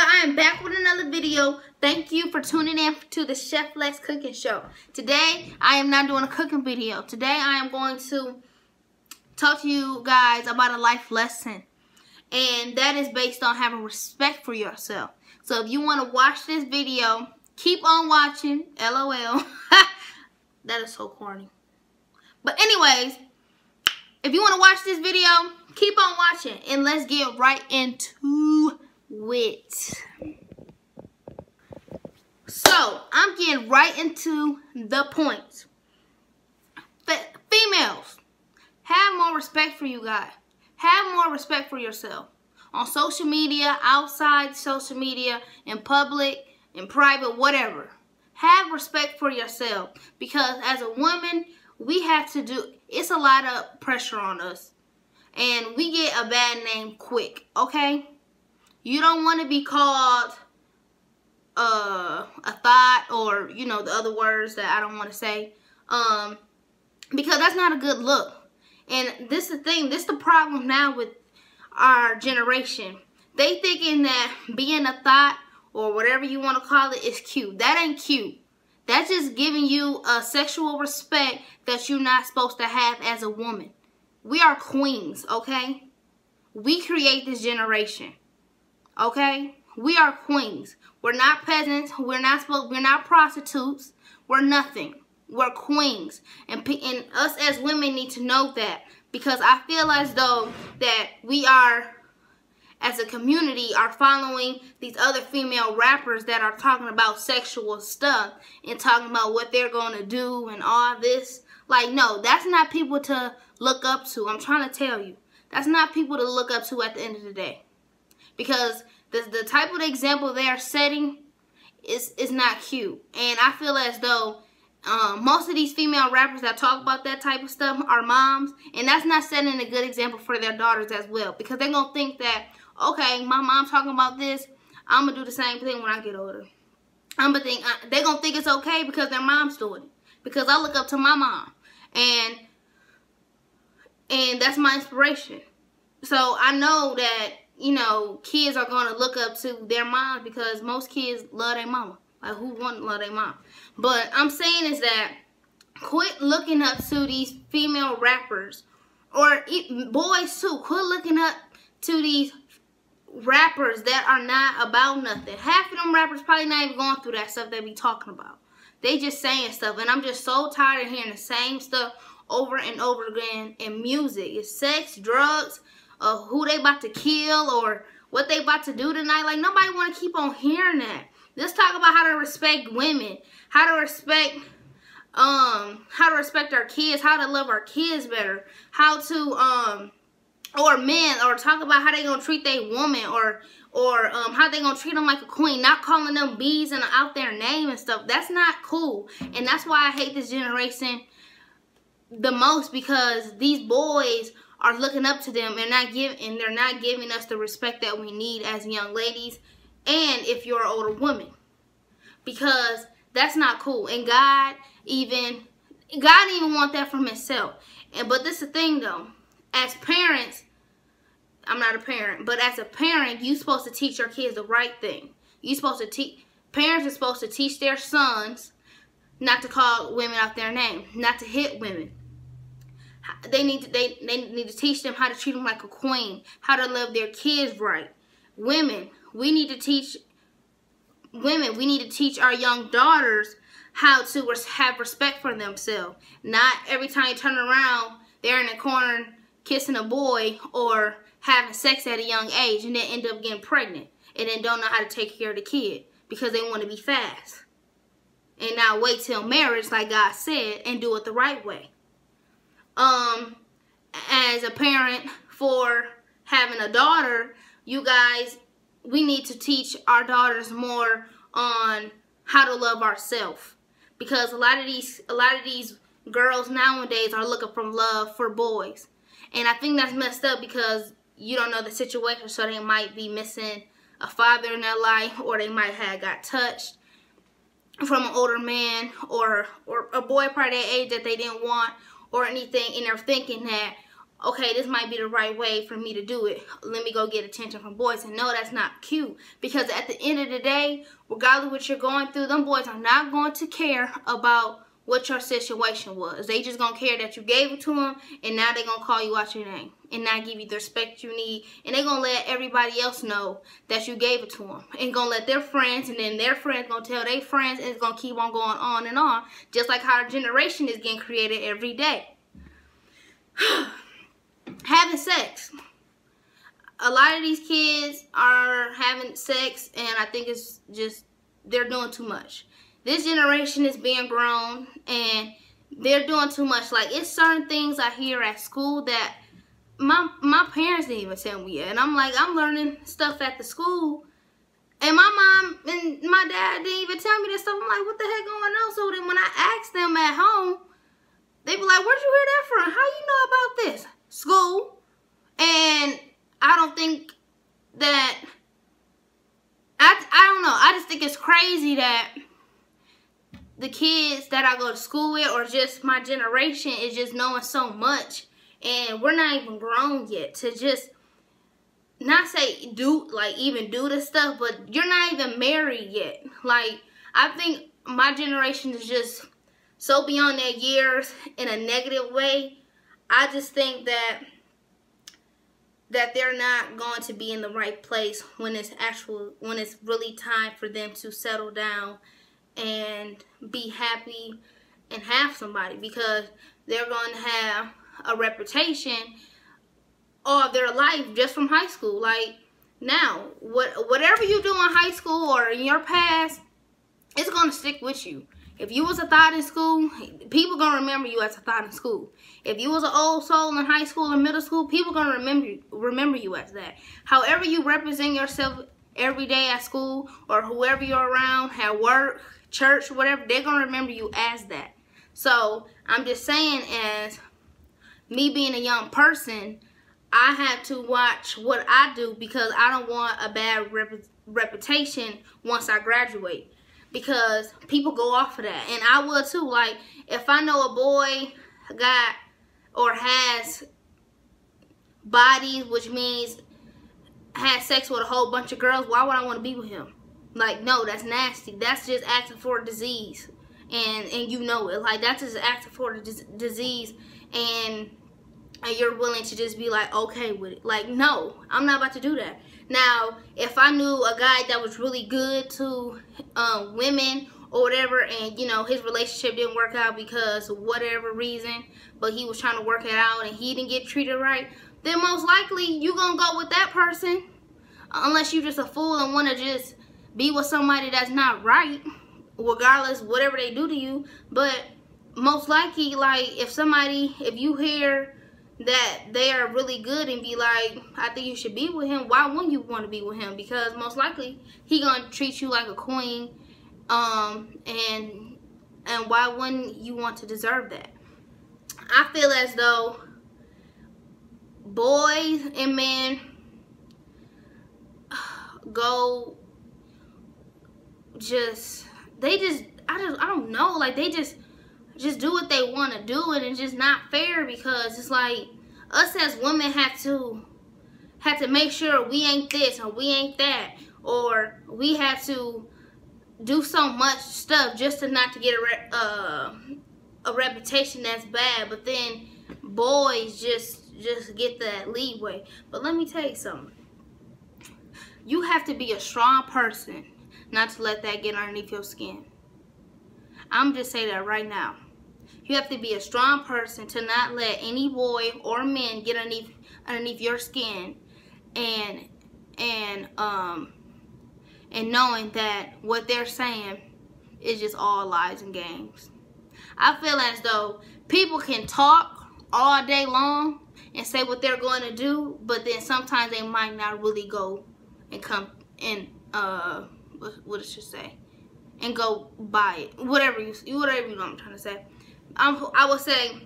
I am back with another video. Thank you for tuning in to the Chef Lex Cooking Show. Today, I am not doing a cooking video. Today, I am going to talk to you guys about a life lesson. And that is based on having respect for yourself. So if you want to watch this video, keep on watching. LOL. That is so corny. But anyways, if you want to watch this video, keep on watching. And let's get right into it. So, I'm getting right into the point. Females, have more respect for you guys. Have more respect for yourself. On social media, outside social media, in public, in private, whatever. Have respect for yourself. Because as a woman, we have to do, it's a lot of pressure on us. And we get a bad name quick, okay? You don't want to be called a thought, or, you know, the other words that I don't want to say. Because that's not a good look. And this is the thing, this is the problem now with our generation. They thinking that being a thought or whatever you want to call it is cute. That ain't cute. That's just giving you a sexual respect that you're not supposed to have as a woman. We are queens, okay? We create this generation, okay? We are queens. We're not peasants. We're not prostitutes. We're nothing. We're queens. And us as women need to know that. Because I feel as though that we are, as a community, are following these other female rappers that are talking about sexual stuff. And talking about what they're going to do and all this. Like, no, that's not people to look up to. I'm trying to tell you. That's not people to look up to at the end of the day. Because the type of example they are setting is not cute. And I feel as though most of these female rappers that talk about that type of stuff are moms. And that's not setting a good example for their daughters as well. Because they're going to think that, okay, my mom's talking about this, I'm going to do the same thing when I get older. They're going to think it's okay because their mom's doing it. Because I look up to my mom. And that's my inspiration. So I know that, you know, kids are going to look up to their moms because most kids love their mama. Like, who wouldn't love their mom? But I'm saying is that quit looking up to these female rappers, or boys too. Quit looking up to these rappers that are not about nothing. Half of them rappers probably not even going through that stuff they be talking about. They just saying stuff. And I'm just so tired of hearing the same stuff over and over again in music. It's sex, drugs, who they about to kill, or what they about to do tonight. Like, nobody want to keep on hearing that. Let's talk about how to respect women, how to respect our kids, how to love our kids better, how to or men, or talk about how they gonna treat their woman, or how they gonna treat them like a queen, not calling them bees and out their name and stuff. That's not cool. And that's why I hate this generation the most, because these boys are looking up to them and they're not giving us the respect that we need as young ladies, and if you're an older woman, because that's not cool. And God even want that from himself. But this is the thing though, as parents, I'm not a parent, but as a parent, you're supposed to teach your kids the right thing. Parents are supposed to teach their sons not to call women out their name, not to hit women. They need to teach them how to treat them like a queen, how to love their kids right. Women, we need to teach our young daughters how to have respect for themselves. Not every time you turn around, they're in a corner kissing a boy or having sex at a young age and then end up getting pregnant and then don't know how to take care of the kid because they want to be fast. And now wait till marriage, like God said, and do it the right way. As a parent for having a daughter, you guys, we need to teach our daughters more on how to love ourselves, because a lot of these girls nowadays are looking for love for boys, and I think that's messed up because you don't know the situation. So they might be missing a father in their life, or they might have got touched from an older man, or a boy part of their age that they didn't want, or anything, and they're thinking that, okay, this might be the right way for me to do it. Let me go get attention from boys. And no, that's not cute. Because at the end of the day, regardless of what you're going through, them boys are not going to care about what your situation was. They just gonna care that you gave it to them, and now they gonna call you out your name and not give you the respect you need. And they gonna let everybody else know that you gave it to them, and gonna let their friends, and then their friends gonna tell their friends, and it's gonna keep on going on and on, just like how our generation is getting created every day. Having sex. A lot of these kids are having sex, and I think it's just, they're doing too much. This generation is being grown, and they're doing too much. Like, it's certain things I hear at school that my parents didn't even tell me yet. And I'm like, I'm learning stuff at the school, and my mom and my dad didn't even tell me this stuff. I'm like, what the heck going on? So then when I asked them at home, they be like, where'd you hear that from? How you know about this? School. And I don't think that, I don't know. I just think it's crazy that the kids that I go to school with, or just my generation, is just knowing so much, and we're not even grown yet to just not say do, like, even do this stuff, but you're not even married yet. Like, I think my generation is just so beyond their years in a negative way. I just think that they're not going to be in the right place when it's really time for them to settle down and be happy and have somebody, because they're going to have a reputation all their life just from high school. Like, now, whatever you do in high school or in your past, it's going to stick with you. If you was a thought in school, people going to remember you as a thought in school. If you was an old soul in high school and middle school, people going to remember you as that. However you represent yourself every day at school, or whoever you're around, at work, church, whatever, they're going to remember you as that. So I'm just saying, as me being a young person, I have to watch what I do, because I don't want a bad reputation once I graduate, because people go off of that. And I will too. Like, if I know a boy got or has bodies, which means had sex with a whole bunch of girls, why would I want to be with him? Like, no, that's nasty. That's just asking for a disease. And you know it. Like, that's just asking for a disease, and you're willing to just be like, okay with it. Like, no, I'm not about to do that. Now, if I knew a guy that was really good to women or whatever, and, you know, his relationship didn't work out because of whatever reason, but he was trying to work it out and he didn't get treated right, then most likely you gonna go with that person, unless you just a fool and want to just be with somebody that's not right, regardless whatever they do to you. But most likely, like, if you hear that they are really good and be like, I think you should be with him, why wouldn't you want to be with him? Because most likely he gonna treat you like a queen, and why wouldn't you want to deserve that? I feel as though boys and men go I don't know, like, they just do what they want to do, and it's just not fair, because it's like, us as women have to make sure we ain't this or we ain't that, or we have to do so much stuff just to not to get a reputation that's bad. But then boys just get that leeway. But let me tell you something. You have to be a strong person not to let that get underneath your skin. I'm just saying that right now. You have to be a strong person to not let any boy or men get underneath your skin, and knowing that what they're saying is just all lies and games. I feel as though people can talk all day long and say what they're going to do, but then sometimes they might not really go and come and what it should say, and go buy it. Whatever you know what I'm trying to say. I would say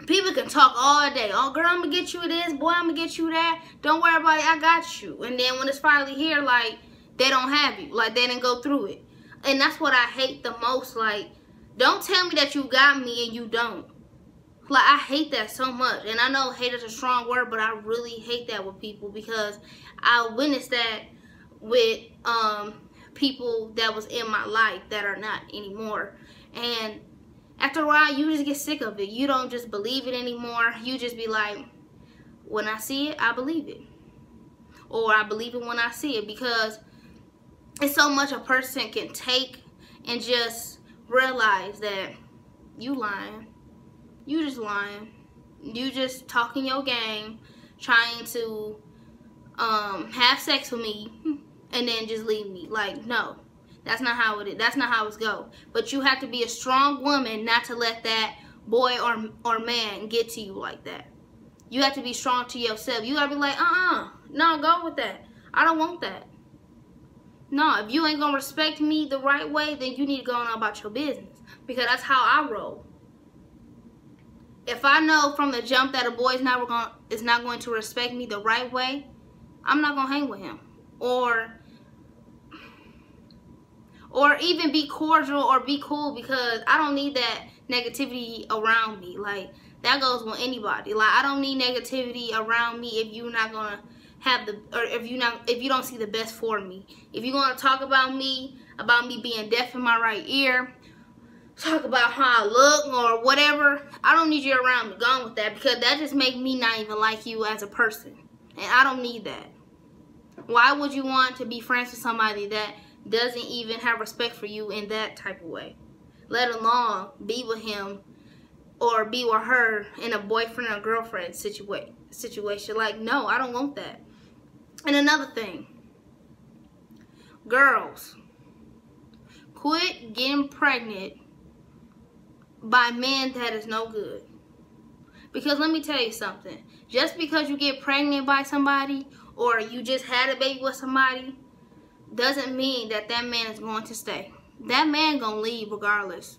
people can talk all day. Oh, girl, I'm going to get you this. Boy, I'm going to get you that. Don't worry about it. I got you. And then when it's finally here, like, they don't have you. Like, they didn't go through it. And that's what I hate the most. Like, don't tell me that you got me and you don't. Like, I hate that so much. And I know hate is a strong word, but I really hate that with people, because I witnessed that with people that was in my life that are not anymore. And after a while, you just get sick of it. You don't just believe it anymore. You just be like, when I see it, I believe it. Or I believe it when I see it, because it's so much a person can take and just realize that you lying. You just lying. You just talking your game, trying to have sex with me and then just leave me. Like, no. That's not how it is. That's not how it's go. But you have to be a strong woman not to let that boy or man get to you like that. You have to be strong to yourself. You gotta be like, no, go with that. I don't want that. No, if you ain't gonna respect me the right way, then you need to go on about your business. Because that's how I roll. If I know from the jump that a boy is not going to respect me the right way, I'm not gonna hang with him. Or even be cordial or be cool, because I don't need that negativity around me. Like, that goes with anybody. Like, I don't need negativity around me if you're not gonna have the, or if you don't see the best for me. If you're gonna talk about me being deaf in my right ear, talk about how I look or whatever, I don't need you around me. Gone with that, because that just makes me not even like you as a person. And I don't need that. Why would you want to be friends with somebody that doesn't even have respect for you in that type of way? Let alone be with him or be with her in a boyfriend or girlfriend situation. Like, no, I don't want that. And another thing, girls, quit getting pregnant by men that is no good. Because let me tell you something. Just because you get pregnant by somebody or you just had a baby with somebody doesn't mean that that man is going to stay. That man gonna leave regardless.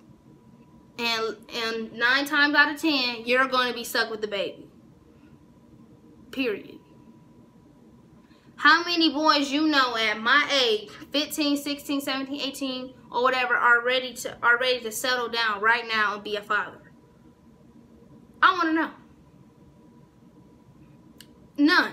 And 9 times out of 10, you're going to be stuck with the baby. Period. How many boys you know at my age, 15, 16, 17, 18, or whatever, are ready to settle down right now and be a father? I want to know. None.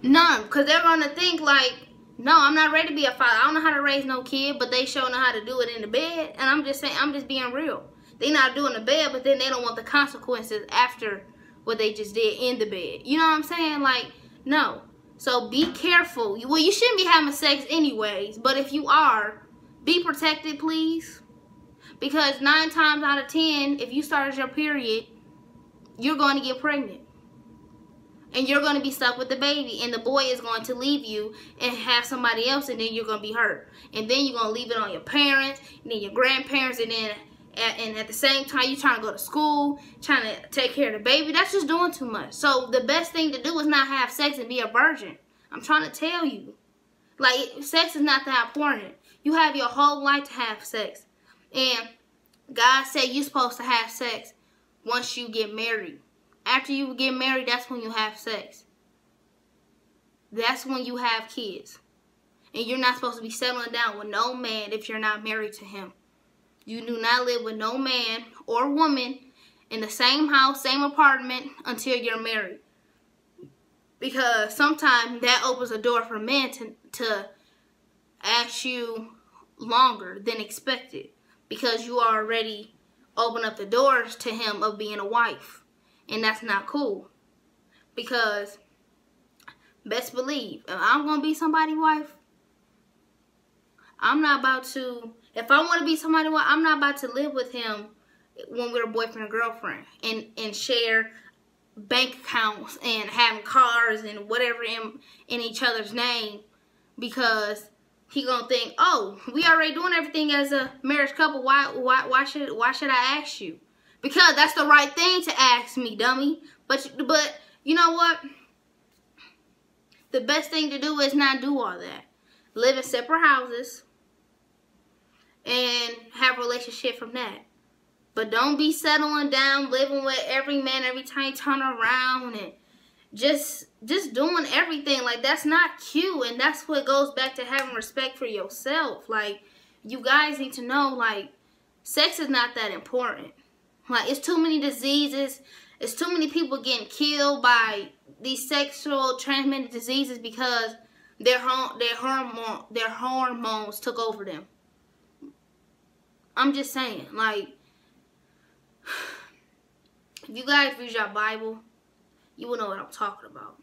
None. Because they're going to think like, no, I'm not ready to be a father. I don't know how to raise no kid, but they sure know how to do it in the bed. And I'm just saying, I'm just being real. They not doing the bed, but then they don't want the consequences after what they just did in the bed. You know what I'm saying? Like, no. So be careful. Well, you shouldn't be having sex anyways, but if you are, be protected, please. Because 9 times out of 10, if you started your period, you're going to get pregnant. And you're going to be stuck with the baby. And the boy is going to leave you and have somebody else. And then you're going to be hurt. And then you're going to leave it on your parents. And then your grandparents. And then at the same time, you're trying to go to school. Trying to take care of the baby. That's just doing too much. So the best thing to do is not have sex and be a virgin. I'm trying to tell you. Like, sex is not that important. You have your whole life to have sex. And God said you're supposed to have sex once you get married. After you get married, that's when you have sex. That's when you have kids. And you're not supposed to be settling down with no man if you're not married to him. You do not live with no man or woman in the same house, same apartment until you're married. Because sometimes that opens a door for men to ask you longer than expected. Because you already open up the doors to him of being a wife. And that's not cool. Because, best believe, if I'm going to be somebody's wife, I'm not about to, if I want to be somebody's wife, I'm not about to live with him when we're boyfriend and girlfriend. And share bank accounts and having cars and whatever in each other's name. Because he going to think, oh, we already doing everything as a marriage couple. Why should I ask you? Because that's the right thing to ask me, dummy. But you know what? The best thing to do is not do all that. Live in separate houses and have a relationship from that. But don't be settling down, living with every man every time you turn around and just doing everything. Like, that's not cute. And that's what goes back to having respect for yourself. Like, you guys need to know, like, sex is not that important. Like, it's too many diseases. It's too many people getting killed by these sexual transmitted diseases because their hormones took over them. I'm just saying, like, if you guys read your Bible, you will know what I'm talking about.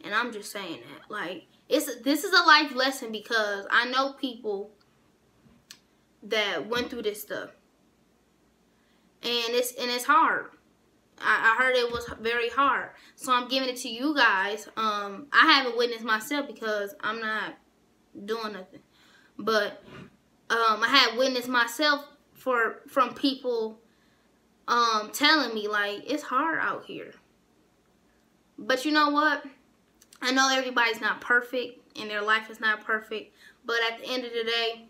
And I'm just saying that, like, this is a life lesson because I know people that went through this stuff, and it's hard. I heard it was very hard, so I'm giving it to you guys. I haven't witnessed myself because I'm not doing nothing, but I had witnessed myself from people telling me, like, it's hard out here. But you know what? I know everybody's not perfect and their life is not perfect, but at the end of the day,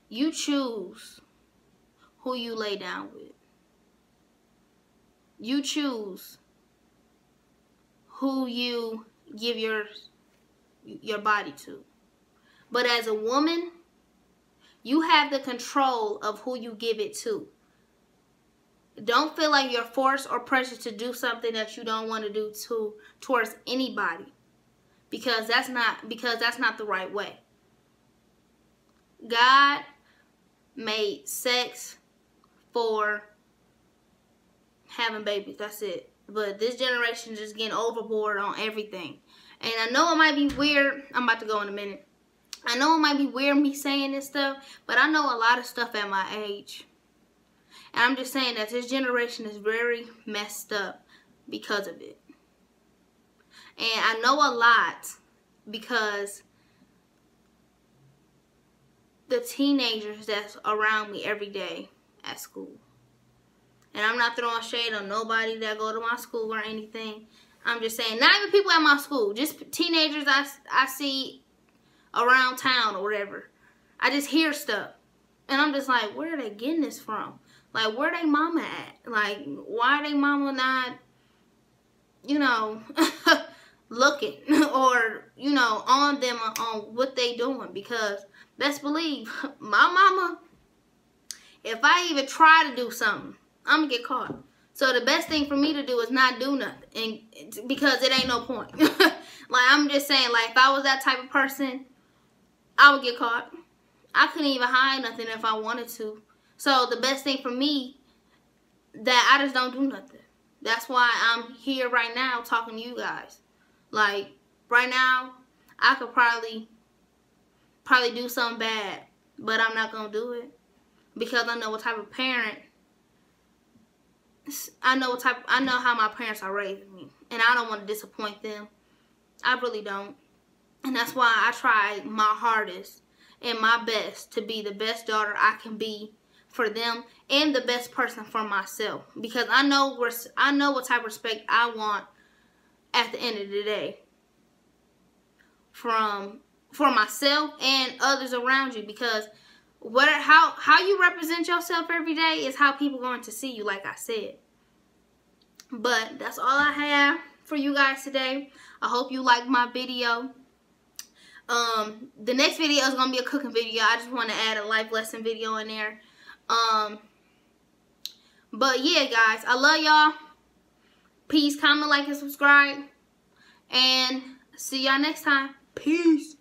you choose who you lay down with. You choose who you give your body to. But as a woman, you have the control of who you give it to. Don't feel like you're forced or pressured to do something that you don't want to do towards anybody, because that's not the right way. God made sex for having babies. That's it. But this generation is just getting overboard on everything. And I know it might be weird. I'm about to go in a minute. I know it might be weird me saying this stuff, but I know a lot of stuff at my age. And I'm just saying that this generation is very messed up because of it. And I know a lot because the teenagers that's around me every day at school. And I'm not throwing shade on nobody that go to my school or anything. I'm just saying, not even people at my school, just teenagers I see around town or whatever. I just hear stuff. And I'm just like, where are they getting this from? Like, where they mama at? Like, why they mama not, you know, looking or, you know, on them on what they doing? Because best believe, my mama, if I even try to do something, I'm going to get caught. So the best thing for me to do is not do nothing, and because it ain't no point. Like, I'm just saying, like, if I was that type of person, I would get caught. I couldn't even hide nothing if I wanted to. So the best thing for me, that I just don't do nothing. That's why I'm here right now talking to you guys. Like, right now, I could probably do something bad, but I'm not going to do it. Because I know what type of parent, I know how my parents are raising me. And I don't want to disappoint them. I really don't. And that's why I try my hardest and my best to be the best daughter I can be for them and the best person for myself. Because I know what type of respect I want at the end of the day for myself and others around you. Because how you represent yourself every day is how people are going to see you, like I said. But that's all I have for you guys today. I hope you liked my video. The next video is going to be a cooking video. I just want to add a life lesson video in there. But yeah, guys, I love y'all. Peace, comment, like, and subscribe. And see y'all next time. Peace.